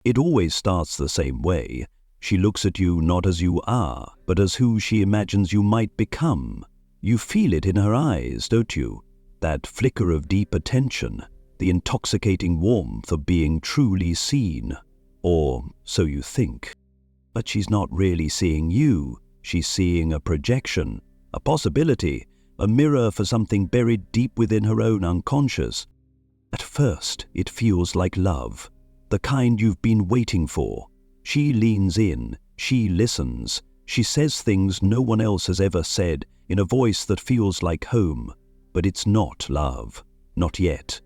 It always starts the same way. She looks at you not as you are, but as who she imagines you might become. You feel it in her eyes, don't you? That flicker of deep attention, the intoxicating warmth of being truly seen. Or so you think. But she's not really seeing you. She's seeing a projection, a possibility, a mirror for something buried deep within her own unconscious. At first, it feels like love, the kind you've been waiting for. She leans in, she listens, she says things no one else has ever said in a voice that feels like home. But it's not love, not yet.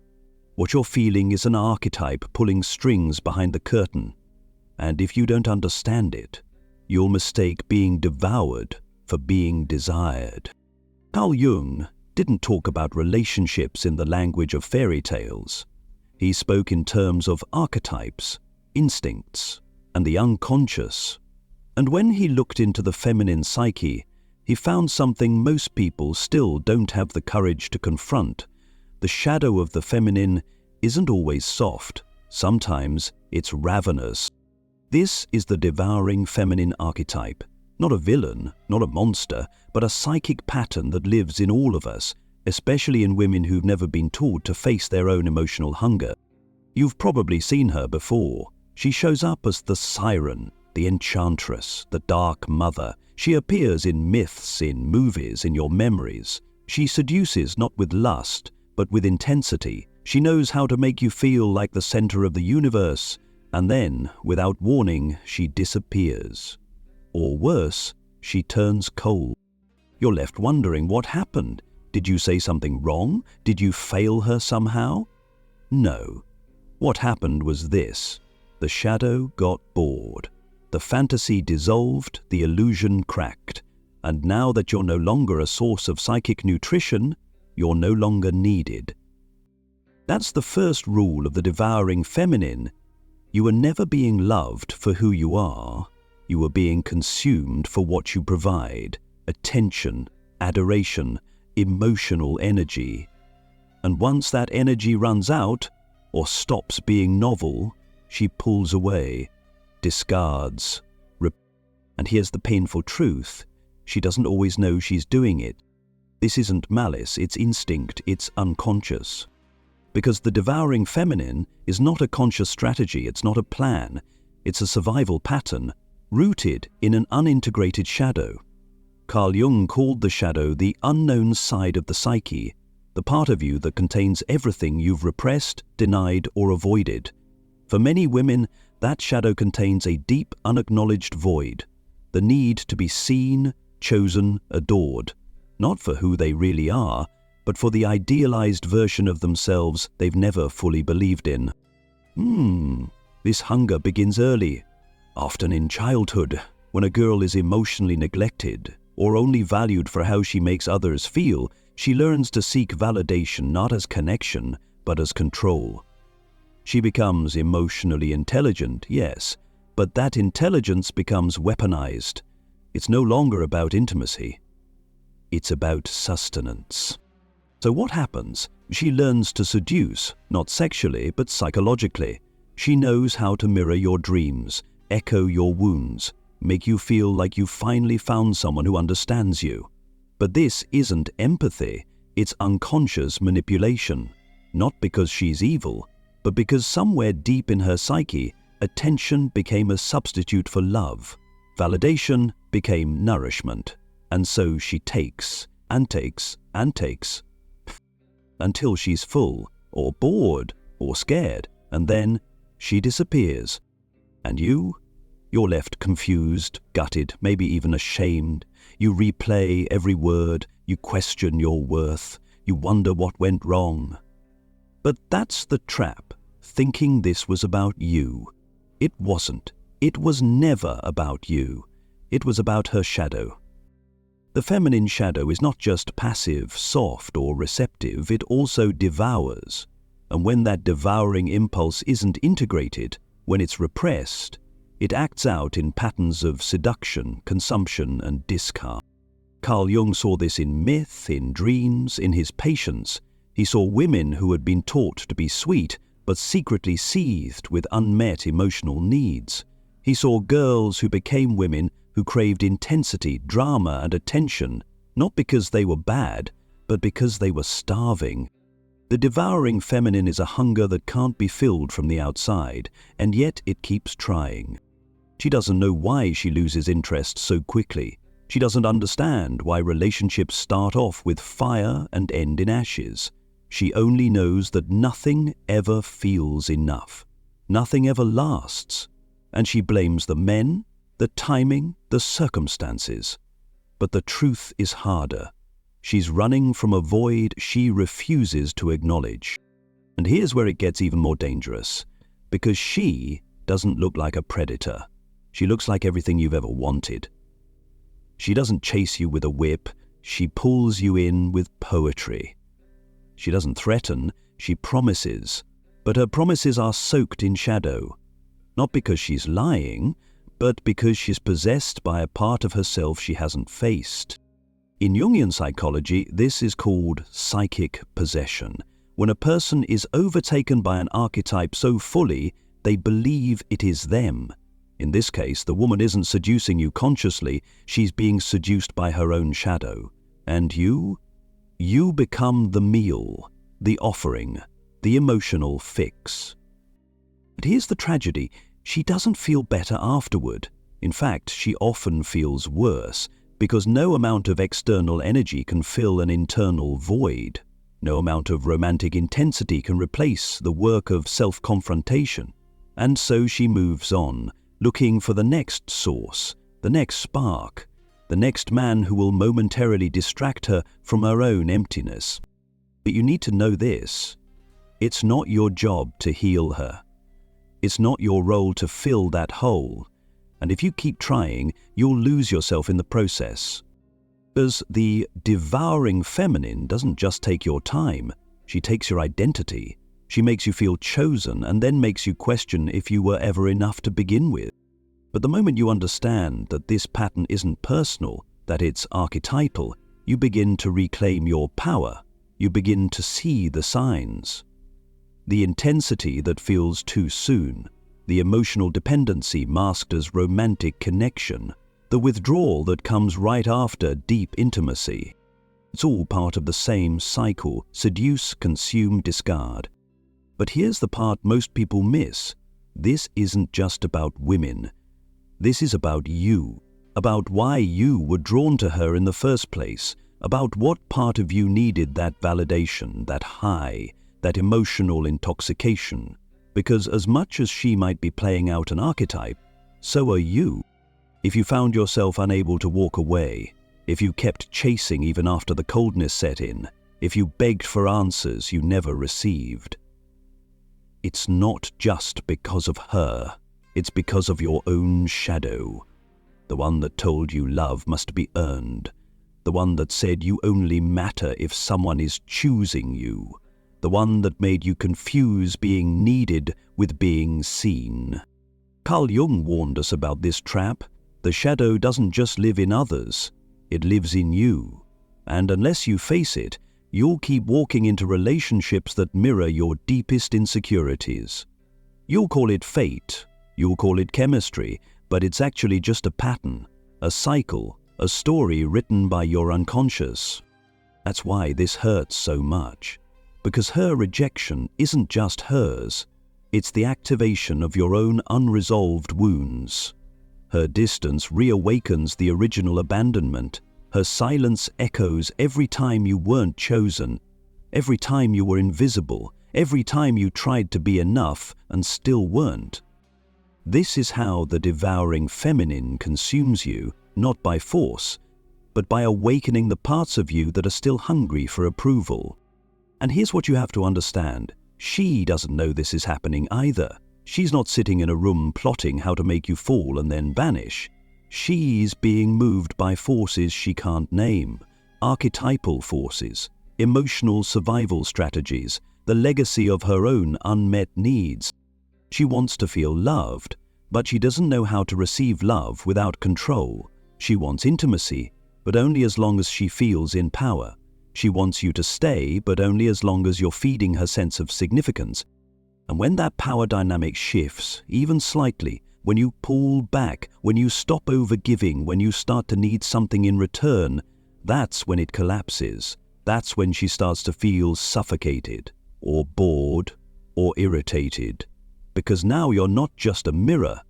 What you're feeling is an archetype pulling strings behind the curtain. And if you don't understand it, you'll mistake being devoured for being desired. Carl Jung didn't talk about relationships in the language of fairy tales. He spoke in terms of archetypes, instincts, and the unconscious. And when he looked into the feminine psyche, he found something most people still don't have the courage to confront. The shadow of the feminine isn't always soft. Sometimes it's ravenous. This is the devouring feminine archetype. Not a villain, not a monster, but a psychic pattern that lives in all of us, especially in women who've never been taught to face their own emotional hunger. You've probably seen her before. She shows up as the siren, the enchantress, the dark mother. She appears in myths, in movies, in your memories. She seduces not with lust, but with intensity. She knows how to make you feel like the center of the universe, and then, without warning, she disappears. Or worse, she turns cold. You're left wondering what happened. Did you say something wrong? Did you fail her somehow? No. What happened was this. The shadow got bored. The fantasy dissolved, the illusion cracked. And now that you're no longer a source of psychic nutrition, you're no longer needed. That's the first rule of the devouring feminine. You are never being loved for who you are. You are being consumed for what you provide. Attention, adoration, emotional energy. And once that energy runs out, or stops being novel, she pulls away, discards. And here's the painful truth. She doesn't always know she's doing it. This isn't malice, it's instinct, it's unconscious. Because the devouring feminine is not a conscious strategy, it's not a plan, it's a survival pattern, rooted in an unintegrated shadow. Carl Jung called the shadow the unknown side of the psyche, the part of you that contains everything you've repressed, denied, or avoided. For many women, that shadow contains a deep, unacknowledged void, the need to be seen, chosen, adored, not for who they really are, but for the idealized version of themselves they've never fully believed in. This hunger begins early, often in childhood, when a girl is emotionally neglected or only valued for how she makes others feel. She learns to seek validation not as connection, but as control. She becomes emotionally intelligent, yes, but that intelligence becomes weaponized. It's no longer about intimacy. It's about sustenance. So what happens? She learns to seduce, not sexually, but psychologically. She knows how to mirror your dreams, echo your wounds, make you feel like you've finally found someone who understands you. But this isn't empathy, it's unconscious manipulation. Not because she's evil, but because somewhere deep in her psyche, attention became a substitute for love. Validation became nourishment. And so she takes, and takes, and takes, until she's full, or bored, or scared, and then she disappears. And you're left confused, gutted, maybe even ashamed. You replay every word, you question your worth, you wonder what went wrong. But that's the trap, thinking this was about you. It wasn't. It was never about you. It was about her shadow. The feminine shadow is not just passive, soft, or receptive, it also devours. And when that devouring impulse isn't integrated, when it's repressed, it acts out in patterns of seduction, consumption, and discard. Carl Jung saw this in myth, in dreams, in his patients. He saw women who had been taught to be sweet, but secretly seethed with unmet emotional needs. He saw girls who became women who craved intensity, drama, and attention, not because they were bad, but because they were starving. The devouring feminine is a hunger that can't be filled from the outside, and yet it keeps trying. She doesn't know why she loses interest so quickly. She doesn't understand why relationships start off with fire and end in ashes. She only knows that nothing ever feels enough. Nothing ever lasts. And she blames the men, the timing, the circumstances. But the truth is harder. She's running from a void she refuses to acknowledge. And here's where it gets even more dangerous. Because she doesn't look like a predator. She looks like everything you've ever wanted. She doesn't chase you with a whip. She pulls you in with poetry. She doesn't threaten. She promises. But her promises are soaked in shadow. Not because she's lying, but because she's possessed by a part of herself she hasn't faced. In Jungian psychology, this is called psychic possession, when a person is overtaken by an archetype so fully they believe it is them. In this case, the woman isn't seducing you consciously, she's being seduced by her own shadow. And you become the meal, the offering, the emotional fix. But here's the tragedy. She doesn't feel better afterward. In fact, she often feels worse, because no amount of external energy can fill an internal void. No amount of romantic intensity can replace the work of self-confrontation. And so she moves on, looking for the next source, the next spark, the next man who will momentarily distract her from her own emptiness. But you need to know this. It's not your job to heal her. It's not your role to fill that hole. And if you keep trying, you'll lose yourself in the process. Because the devouring feminine doesn't just take your time, she takes your identity. She makes you feel chosen and then makes you question if you were ever enough to begin with. But the moment you understand that this pattern isn't personal, that it's archetypal, you begin to reclaim your power. You begin to see the signs. The intensity that feels too soon, the emotional dependency masked as romantic connection, the withdrawal that comes right after deep intimacy. It's all part of the same cycle: seduce, consume, discard. But here's the part most people miss. This isn't just about women. This is about you, about why you were drawn to her in the first place, about what part of you needed that validation, that high, that emotional intoxication. Because as much as she might be playing out an archetype, so are you. If you found yourself unable to walk away, if you kept chasing even after the coldness set in, if you begged for answers you never received, it's not just because of her, it's because of your own shadow. The one that told you love must be earned. The one that said you only matter if someone is choosing you. The one that made you confuse being needed with being seen. Carl Jung warned us about this trap. The shadow doesn't just live in others, it lives in you. And unless you face it, you'll keep walking into relationships that mirror your deepest insecurities. You'll call it fate, you'll call it chemistry, but it's actually just a pattern, a cycle, a story written by your unconscious. That's why this hurts so much. Because her rejection isn't just hers, it's the activation of your own unresolved wounds. Her distance reawakens the original abandonment. Her silence echoes every time you weren't chosen, every time you were invisible, every time you tried to be enough and still weren't. This is how the devouring feminine consumes you, not by force, but by awakening the parts of you that are still hungry for approval. And here's what you have to understand. She doesn't know this is happening either. She's not sitting in a room plotting how to make you fall and then vanish. She's being moved by forces she can't name, archetypal forces, emotional survival strategies, the legacy of her own unmet needs. She wants to feel loved, but she doesn't know how to receive love without control. She wants intimacy, but only as long as she feels in power. She wants you to stay, but only as long as you're feeding her sense of significance. And when that power dynamic shifts, even slightly, when you pull back, when you stop overgiving, when you start to need something in return, that's when it collapses. That's when she starts to feel suffocated, or bored, or irritated. Because now you're not just a mirror,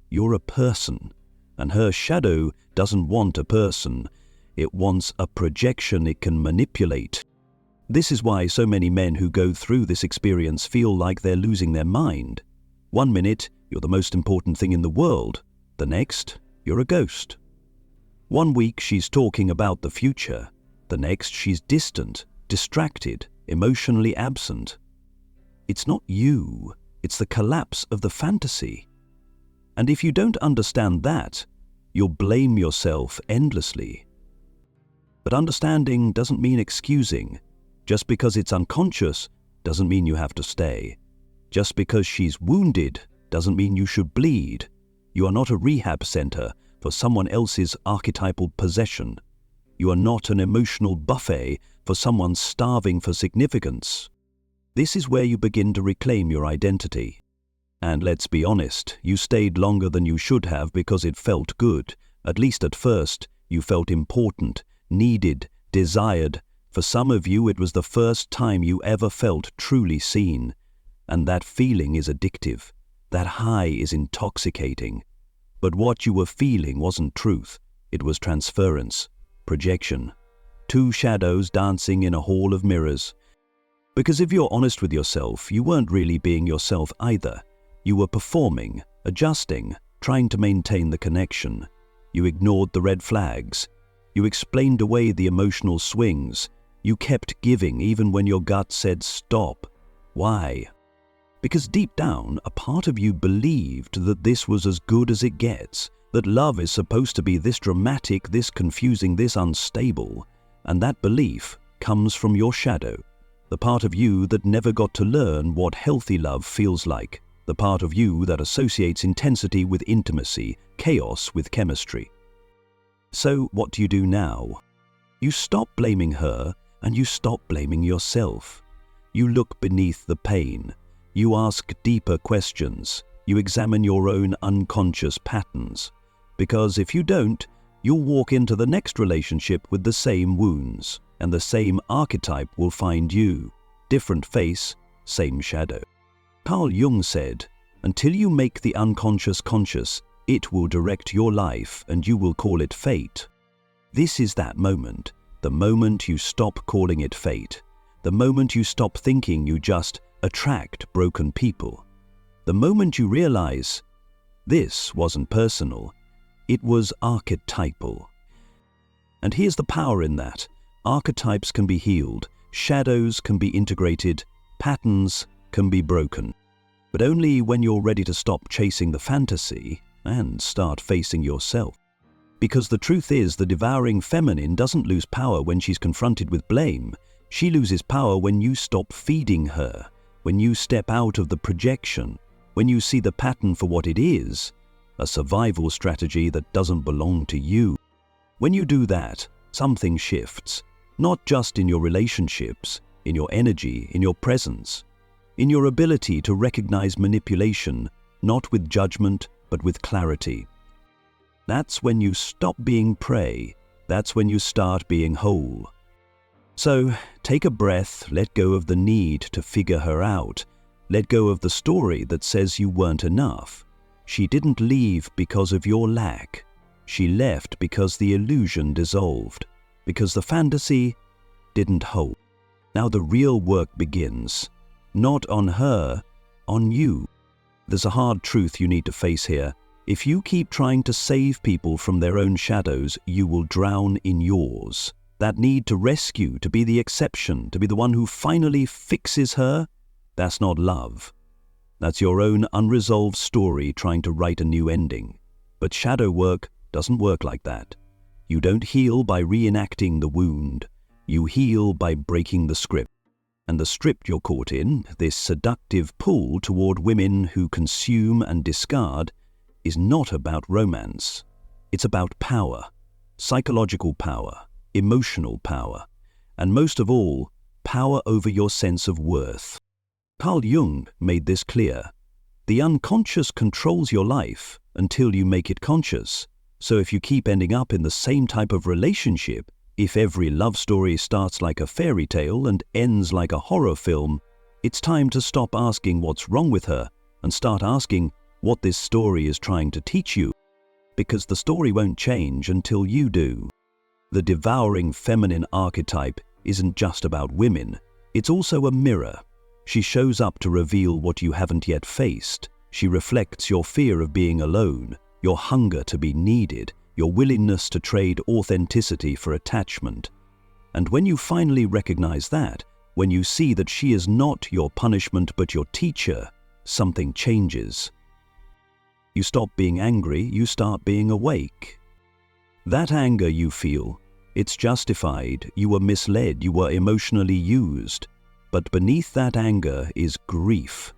you're a person. And her shadow doesn't want a person. It wants a projection it can manipulate. This is why so many men who go through this experience feel like they're losing their mind. 1 minute, you're the most important thing in the world. The next, you're a ghost. 1 week, she's talking about the future. The next, she's distant, distracted, emotionally absent. It's not you. It's the collapse of the fantasy. And if you don't understand that, you'll blame yourself endlessly. But understanding doesn't mean excusing. Just because it's unconscious doesn't mean you have to stay. Just because she's wounded doesn't mean you should bleed. You are not a rehab center for someone else's archetypal possession. You are not an emotional buffet for someone starving for significance. This is where you begin to reclaim your identity. And let's be honest, you stayed longer than you should have because it felt good. At least at first, you felt important, needed, desired. For some of you, it was the first time you ever felt truly seen. And that feeling is addictive. That high is intoxicating. But what you were feeling wasn't truth. It was transference, projection. 2 shadows dancing in a hall of mirrors. Because if you're honest with yourself, you weren't really being yourself either. You were performing, adjusting, trying to maintain the connection. You ignored the red flags. You explained away the emotional swings. You kept giving even when your gut said stop. Why? Because deep down, a part of you believed that this was as good as it gets, that love is supposed to be this dramatic, this confusing, this unstable. And that belief comes from your shadow, the part of you that never got to learn what healthy love feels like, the part of you that associates intensity with intimacy, chaos with chemistry. So what do you do now? You stop blaming her and you stop blaming yourself. You look beneath the pain. You ask deeper questions. You examine your own unconscious patterns. Because if you don't, you'll walk into the next relationship with the same wounds, and the same archetype will find you. Different face, same shadow. Carl Jung said, "Until you make the unconscious conscious, it will direct your life and you will call it fate." This is that moment, the moment you stop calling it fate, the moment you stop thinking you just attract broken people, the moment you realize this wasn't personal, it was archetypal. And here's the power in that. Archetypes can be healed, shadows can be integrated, patterns can be broken. But only when you're ready to stop chasing the fantasy and start facing yourself. Because the truth is, the devouring feminine doesn't lose power when she's confronted with blame. She loses power when you stop feeding her, when you step out of the projection, when you see the pattern for what it is, a survival strategy that doesn't belong to you. When you do that, something shifts, not just in your relationships, in your energy, in your presence, in your ability to recognize manipulation, not with judgment, but with clarity. That's when you stop being prey. That's when you start being whole. So, take a breath, let go of the need to figure her out. Let go of the story that says you weren't enough. She didn't leave because of your lack. She left because the illusion dissolved, because the fantasy didn't hold. Now the real work begins. Not on her, on you. There's a hard truth you need to face here. If you keep trying to save people from their own shadows, you will drown in yours. That need to rescue, to be the exception, to be the one who finally fixes her, that's not love. That's your own unresolved story trying to write a new ending. But shadow work doesn't work like that. You don't heal by reenacting the wound. You heal by breaking the script. And the script you're caught in, this seductive pull toward women who consume and discard, is not about romance. It's about power, psychological power, emotional power, and most of all, power over your sense of worth. Carl Jung made this clear. The unconscious controls your life until you make it conscious. So if you keep ending up in the same type of relationship, if every love story starts like a fairy tale and ends like a horror film, it's time to stop asking what's wrong with her and start asking what this story is trying to teach you. Because the story won't change until you do. The devouring feminine archetype isn't just about women, it's also a mirror. She shows up to reveal what you haven't yet faced. She reflects your fear of being alone, your hunger to be needed, your willingness to trade authenticity for attachment. And when you finally recognize that, when you see that she is not your punishment but your teacher, something changes. You stop being angry, you start being awake. That anger you feel, it's justified, you were misled, you were emotionally used. But beneath that anger is grief.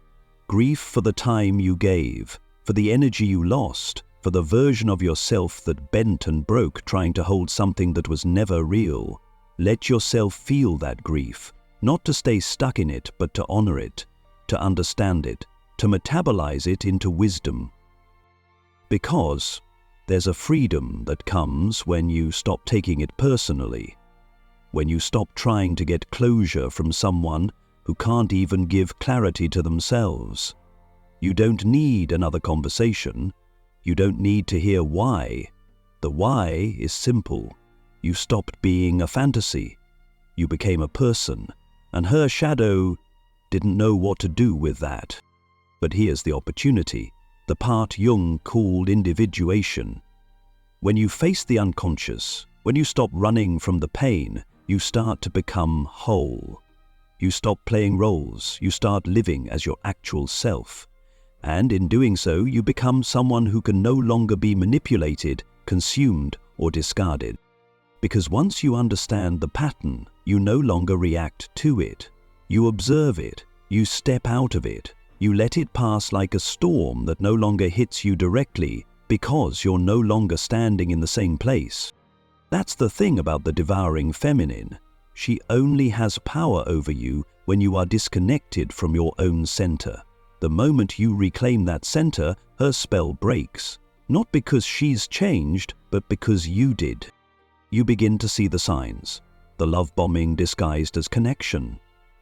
Grief for the time you gave, for the energy you lost, for the version of yourself that bent and broke trying to hold something that was never real. Let yourself feel that grief, not to stay stuck in it, but to honor it, to understand it, to metabolize it into wisdom. Because there's a freedom that comes when you stop taking it personally, when you stop trying to get closure from someone who can't even give clarity to themselves. You don't need another conversation. You don't need to hear why. The why is simple. You stopped being a fantasy. You became a person, and her shadow didn't know what to do with that. But here's the opportunity, the part Jung called individuation. When you face the unconscious, when you stop running from the pain, you start to become whole. You stop playing roles, you start living as your actual self. And in doing so, you become someone who can no longer be manipulated, consumed, or discarded. Because once you understand the pattern, you no longer react to it. You observe it, you step out of it, you let it pass like a storm that no longer hits you directly because you're no longer standing in the same place. That's the thing about the devouring feminine. She only has power over you when you are disconnected from your own center. The moment you reclaim that center, her spell breaks. Not because she's changed, but because you did. You begin to see the signs. The love bombing disguised as connection.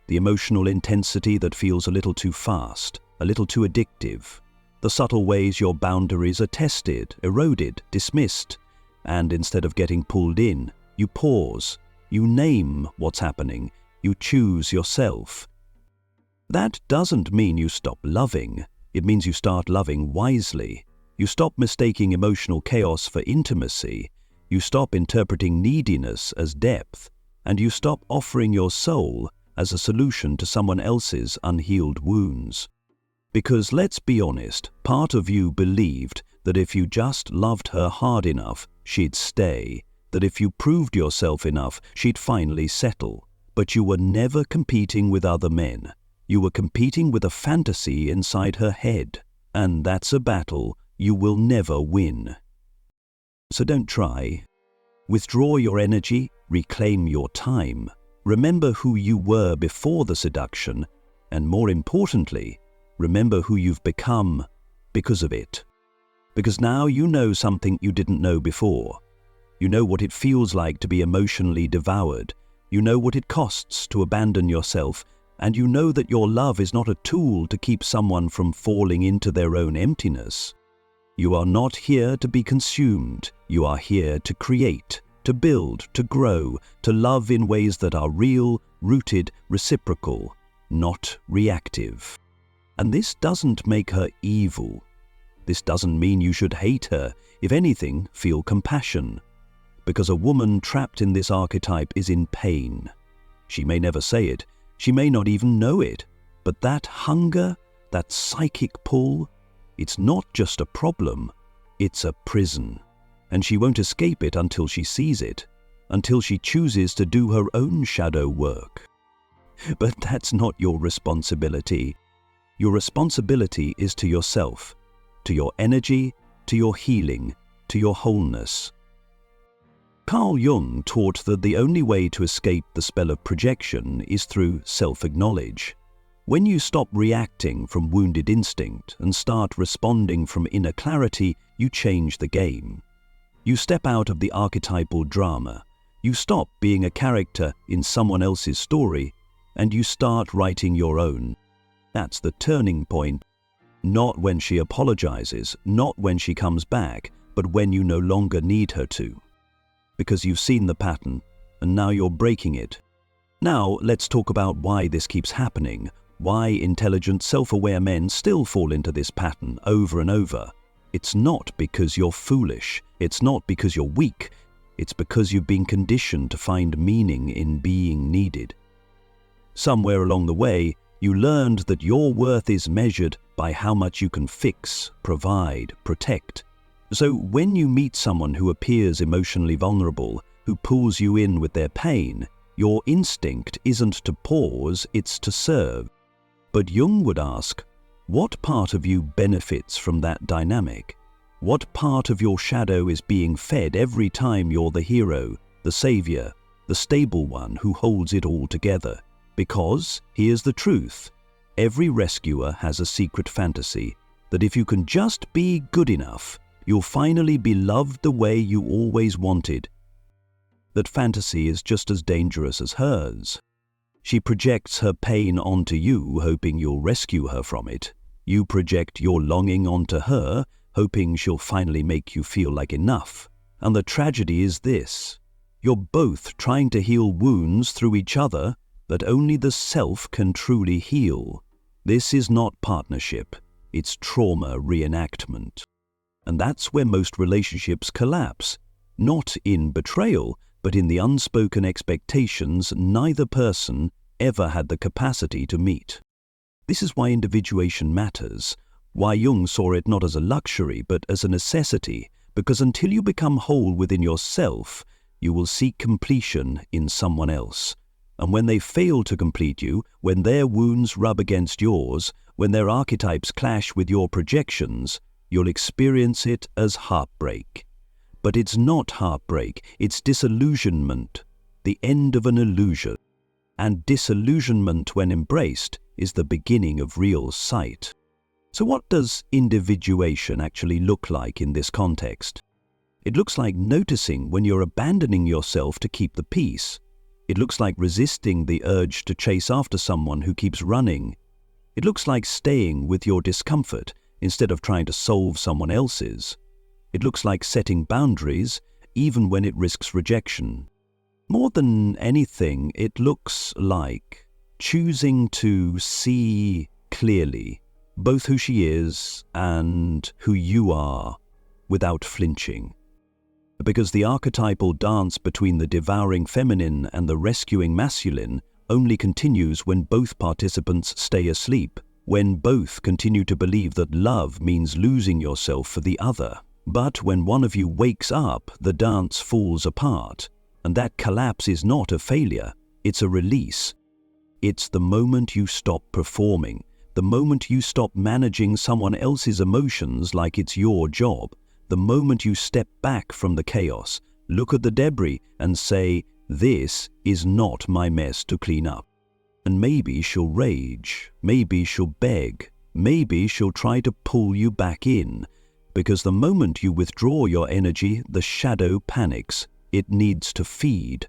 The emotional intensity that feels a little too fast, a little too addictive. The subtle ways your boundaries are tested, eroded, dismissed. And instead of getting pulled in, you pause. You name what's happening. You choose yourself. That doesn't mean you stop loving. It means you start loving wisely. You stop mistaking emotional chaos for intimacy. You stop interpreting neediness as depth. And you stop offering your soul as a solution to someone else's unhealed wounds. Because let's be honest, part of you believed that if you just loved her hard enough, she'd stay. That if you proved yourself enough, she'd finally settle. But you were never competing with other men. You were competing with a fantasy inside her head. And that's a battle you will never win. So don't try. Withdraw your energy, reclaim your time. Remember who you were before the seduction, and more importantly, remember who you've become because of it. Because now you know something you didn't know before. You know what it feels like to be emotionally devoured. You know what it costs to abandon yourself, and you know that your love is not a tool to keep someone from falling into their own emptiness. You are not here to be consumed. You are here to create, to build, to grow, to love in ways that are real, rooted, reciprocal, not reactive. And this doesn't make her evil. This doesn't mean you should hate her. If anything, feel compassion. Because a woman trapped in this archetype is in pain. She may never say it. She may not even know it. But that hunger, that psychic pull, it's not just a problem. It's a prison. And she won't escape it until she sees it, until she chooses to do her own shadow work. But that's not your responsibility. Your responsibility is to yourself, to your energy, to your healing, to your wholeness. Carl Jung taught that the only way to escape the spell of projection is through self-acknowledge. When you stop reacting from wounded instinct and start responding from inner clarity, you change the game. You step out of the archetypal drama. You stop being a character in someone else's story, and you start writing your own. That's the turning point. Not when she apologizes, not when she comes back, but when you no longer need her to. Because you've seen the pattern, and now you're breaking it. Now, let's talk about why this keeps happening, why intelligent, self-aware men still fall into this pattern over and over. It's not because you're foolish, it's not because you're weak, it's because you've been conditioned to find meaning in being needed. Somewhere along the way, you learned that your worth is measured by how much you can fix, provide, protect. So when you meet someone who appears emotionally vulnerable, who pulls you in with their pain, your instinct isn't to pause, it's to serve. But Jung would ask, what part of you benefits from that dynamic? What part of your shadow is being fed every time you're the hero, the savior, the stable one who holds it all together? Because, here's the truth, every rescuer has a secret fantasy that if you can just be good enough, you'll finally be loved the way you always wanted. That fantasy is just as dangerous as hers. She projects her pain onto you, hoping you'll rescue her from it. You project your longing onto her, hoping she'll finally make you feel like enough. And the tragedy is this: you're both trying to heal wounds through each other that only the self can truly heal. This is not partnership, it's trauma reenactment. And that's where most relationships collapse, not in betrayal, but in the unspoken expectations neither person ever had the capacity to meet. This is why individuation matters, why Jung saw it not as a luxury but as a necessity, because until you become whole within yourself, you will seek completion in someone else. And when they fail to complete you, when their wounds rub against yours, when their archetypes clash with your projections, you'll experience it as heartbreak. But it's not heartbreak, it's disillusionment, the end of an illusion. And disillusionment, when embraced, is the beginning of real sight. So what does individuation actually look like in this context? It looks like noticing when you're abandoning yourself to keep the peace. It looks like resisting the urge to chase after someone who keeps running. It looks like staying with your discomfort instead of trying to solve someone else's. It looks like setting boundaries, even when it risks rejection. More than anything, it looks like choosing to see clearly both who she is and who you are without flinching. Because the archetypal dance between the devouring feminine and the rescuing masculine only continues when both participants stay asleep, when both continue to believe that love means losing yourself for the other. But when one of you wakes up, the dance falls apart, and that collapse is not a failure, it's a release. It's the moment you stop performing, the moment you stop managing someone else's emotions like it's your job, the moment you step back from the chaos, look at the debris and say, this is not my mess to clean up. And maybe she'll rage, maybe she'll beg, maybe she'll try to pull you back in, because the moment you withdraw your energy, the shadow panics. It needs to feed,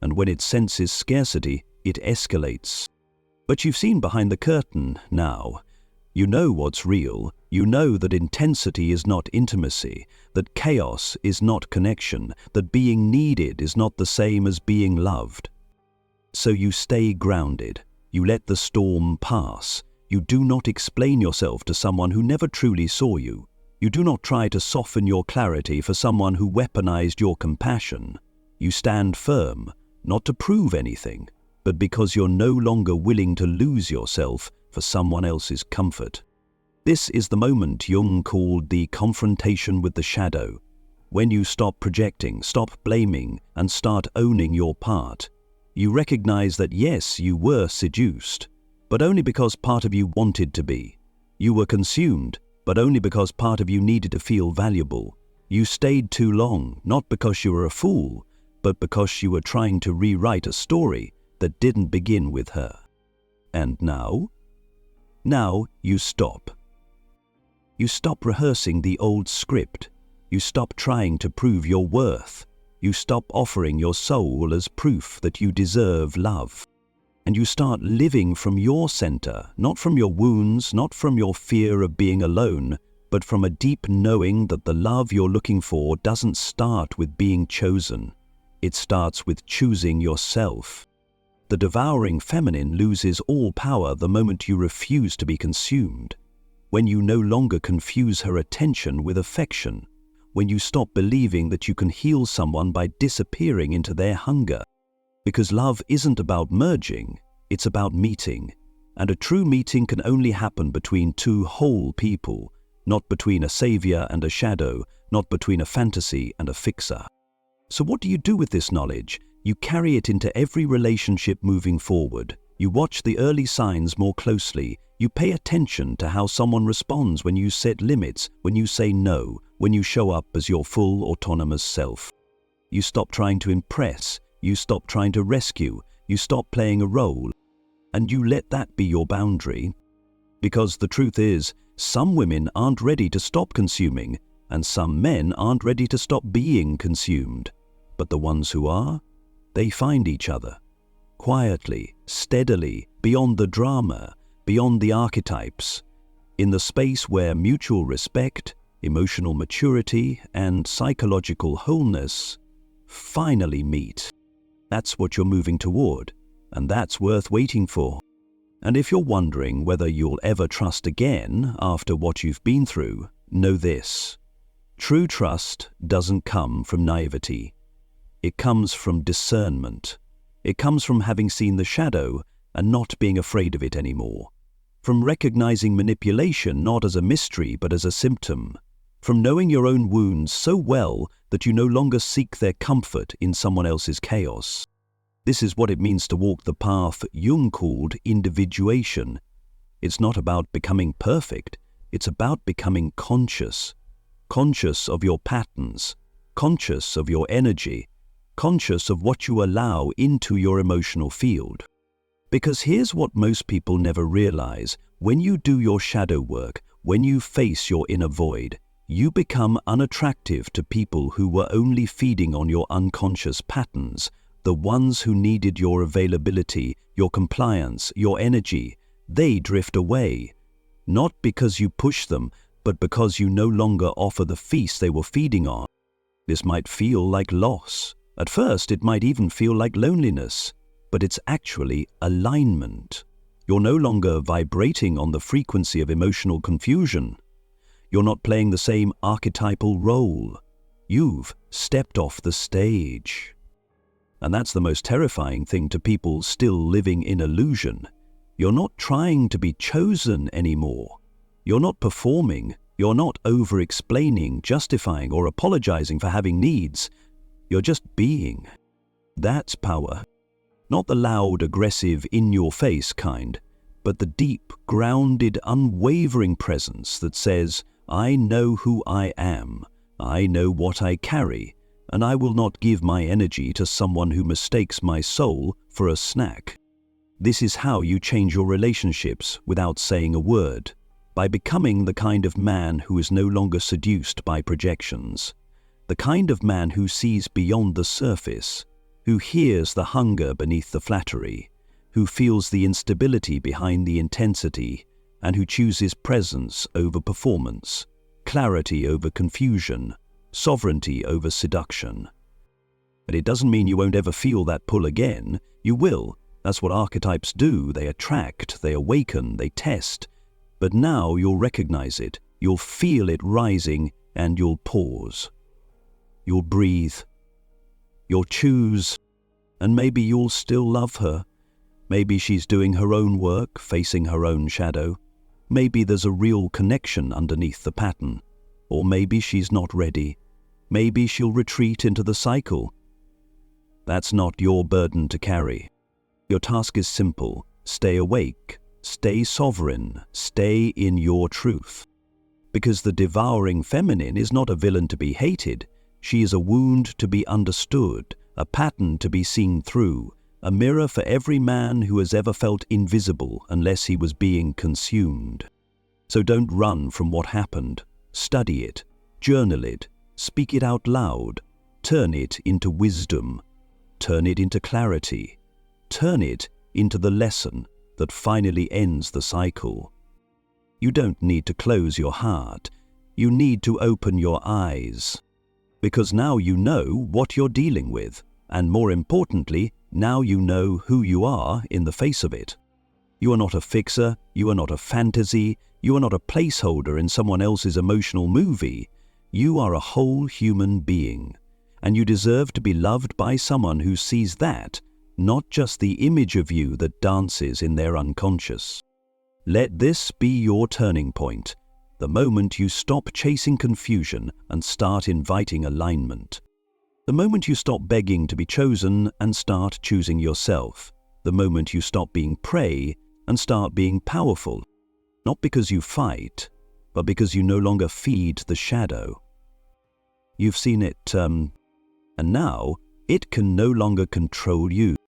and when it senses scarcity, it escalates. But you've seen behind the curtain now. You know what's real. You know that intensity is not intimacy, that chaos is not connection, that being needed is not the same as being loved. So you stay grounded. You let the storm pass. You do not explain yourself to someone who never truly saw you. You do not try to soften your clarity for someone who weaponized your compassion. You stand firm, not to prove anything, but because you're no longer willing to lose yourself for someone else's comfort. This is the moment Jung called the confrontation with the shadow. When you stop projecting, stop blaming, and start owning your part, you recognize that yes, you were seduced, but only because part of you wanted to be. You were consumed, but only because part of you needed to feel valuable. You stayed too long, not because you were a fool, but because you were trying to rewrite a story that didn't begin with her. And now, Now you stop. You stop rehearsing the old script. You stop trying to prove your worth. You stop offering your soul as proof that you deserve love. And you start living from your center, not from your wounds, not from your fear of being alone, but from a deep knowing that the love you're looking for doesn't start with being chosen. It starts with choosing yourself. The devouring feminine loses all power the moment you refuse to be consumed. When you no longer confuse her attention with affection. When you stop believing that you can heal someone by disappearing into their hunger. Because love isn't about merging, it's about meeting. And a true meeting can only happen between two whole people, not between a savior and a shadow, not between a fantasy and a fixer. So what do you do with this knowledge? You carry it into every relationship moving forward. You watch the early signs more closely. You pay attention to how someone responds when you set limits, when you say no, when you show up as your full autonomous self. You stop trying to impress. You stop trying to rescue. You stop playing a role. And you let that be your boundary. Because the truth is, some women aren't ready to stop consuming, and some men aren't ready to stop being consumed. But the ones who are, they find each other. Quietly, steadily, beyond the drama, beyond the archetypes, in the space where mutual respect, emotional maturity, and psychological wholeness finally meet. That's what you're moving toward, and that's worth waiting for. And if you're wondering whether you'll ever trust again after what you've been through, know this. True trust doesn't come from naivety. It comes from discernment. It comes from having seen the shadow and not being afraid of it anymore. From recognizing manipulation not as a mystery but as a symptom. From knowing your own wounds so well that you no longer seek their comfort in someone else's chaos. This is what it means to walk the path Jung called individuation. It's not about becoming perfect. It's about becoming conscious. Conscious of your patterns. Conscious of your energy. Conscious of what you allow into your emotional field. Because here's what most people never realize. When you do your shadow work, when you face your inner void, you become unattractive to people who were only feeding on your unconscious patterns, the ones who needed your availability, your compliance, your energy. They drift away. Not because you push them, but because you no longer offer the feast they were feeding on. This might feel like loss. At first, it might even feel like loneliness, but it's actually alignment. You're no longer vibrating on the frequency of emotional confusion. You're not playing the same archetypal role. You've stepped off the stage. And that's the most terrifying thing to people still living in illusion. You're not trying to be chosen anymore. You're not performing. You're not over-explaining, justifying, or apologizing for having needs. You're just being. That's power. Not the loud, aggressive, in-your-face kind, but the deep, grounded, unwavering presence that says, I know who I am, I know what I carry, and I will not give my energy to someone who mistakes my soul for a snack. This is how you change your relationships without saying a word, by becoming the kind of man who is no longer seduced by projections. The kind of man who sees beyond the surface, who hears the hunger beneath the flattery, who feels the instability behind the intensity, and who chooses presence over performance, clarity over confusion, sovereignty over seduction. But it doesn't mean you won't ever feel that pull again. You will. That's what archetypes do. They attract, they awaken, they test. But now you'll recognize it, you'll feel it rising, and you'll pause. You'll breathe. You'll choose. And maybe you'll still love her. Maybe she's doing her own work, facing her own shadow. Maybe there's a real connection underneath the pattern. Or maybe she's not ready. Maybe she'll retreat into the cycle. That's not your burden to carry. Your task is simple. Stay awake. Stay sovereign. Stay in your truth. Because the devouring feminine is not a villain to be hated. She is a wound to be understood, a pattern to be seen through, a mirror for every man who has ever felt invisible unless he was being consumed. So don't run from what happened. Study it, journal it, speak it out loud, turn it into wisdom, turn it into clarity, turn it into the lesson that finally ends the cycle. You don't need to close your heart, you need to open your eyes. Because now you know what you're dealing with, and more importantly, now you know who you are in the face of it. You are not a fixer, you are not a fantasy, you are not a placeholder in someone else's emotional movie. You are a whole human being, and you deserve to be loved by someone who sees that, not just the image of you that dances in their unconscious. Let this be your turning point, the moment you stop chasing confusion and start inviting alignment. The moment you stop begging to be chosen and start choosing yourself. The moment you stop being prey and start being powerful. Not because you fight, but because you no longer feed the shadow. You've seen it, and now it can no longer control you.